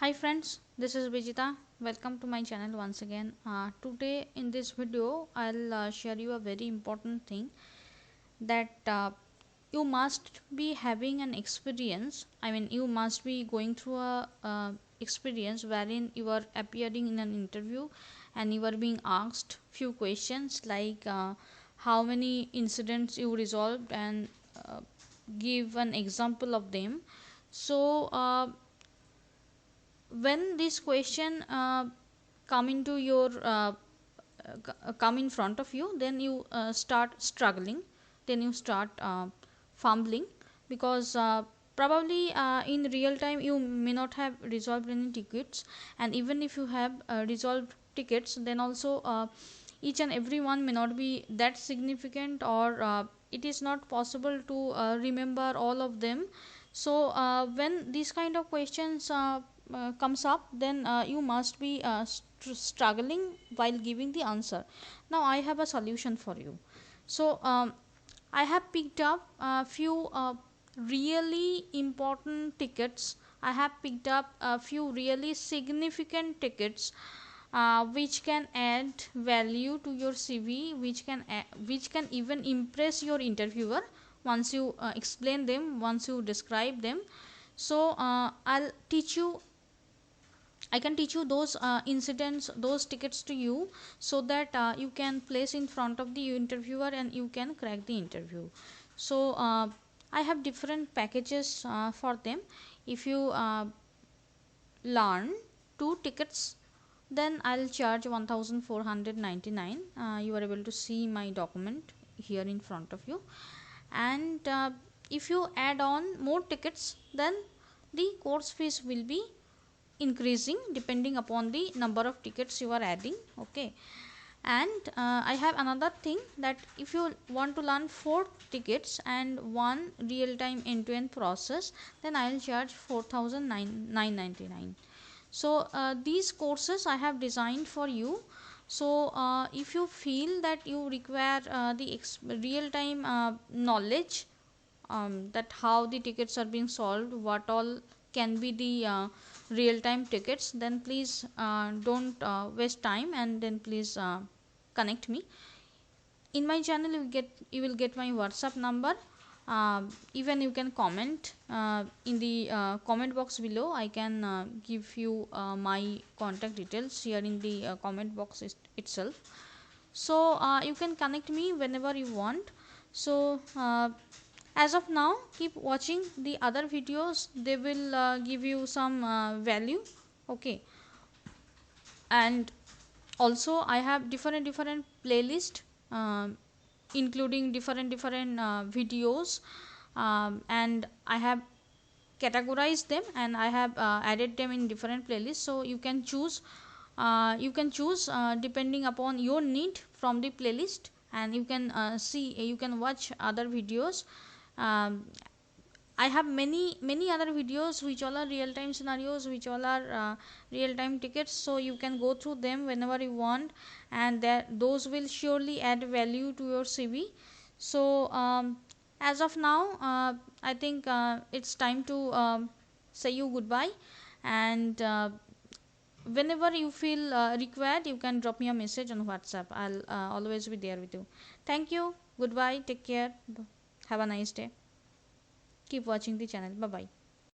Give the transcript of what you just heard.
Hi friends, this is Vijita. Welcome to my channel once again. Today in this video, I'll share you a very important thing that you must be having an experience. You must be going through a experience wherein you are appearing in an interview and you are being asked few questions like how many incidents you resolved and give an example of them. So when this question come into your come in front of you, then you start struggling, then you start fumbling, because probably in real time you may not have resolved any tickets, and even if you have resolved tickets, then also each and every one may not be that significant, or it is not possible to remember all of them. So when these kind of questions comes up, then you must be struggling while giving the answer. Now I have a solution for you. So I have picked up a few really important tickets. I have picked up a few really significant tickets which can add value to your CV, which can even impress your interviewer once you explain them, once you describe them. So I can teach you those incidents, those tickets to you, so that you can place in front of the interviewer and you can crack the interview. So I have different packages for them. If you learn two tickets, then I'll charge 1499. You are able to see my document here in front of you. And if you add on more tickets, then the course fees will be increasing depending upon the number of tickets you are adding. Okay. And I have another thing, that if you want to learn 4 tickets and one real time end to end process, then I will charge 4999. So these courses I have designed for you. So if you feel that you require the real time knowledge, that how the tickets are being solved, what all can be the real time tickets, then please don't waste time, and then please connect me. In my channel you will get my WhatsApp number. Even you can comment in the comment box below. I can give you my contact details here in the comment box itself. So you can connect me whenever you want. So as of now, keep watching the other videos. They will give you some value. Okay. And also I have different playlist, including different videos, and I have categorized them, and I have added them in different playlists. So you can choose depending upon your need from the playlist, and you can you can watch other videos. um, I have many other videos which all are real time scenarios, which all are real time tickets. So you can go through them whenever you want, and that those will surely add value to your CV. So as of now, I think it's time to say you goodbye. And whenever you feel required, you can drop me a message on WhatsApp. I'll always be there with you. Thank you. Goodbye. Take care. Have a nice day. Keep watching the channel. Bye bye.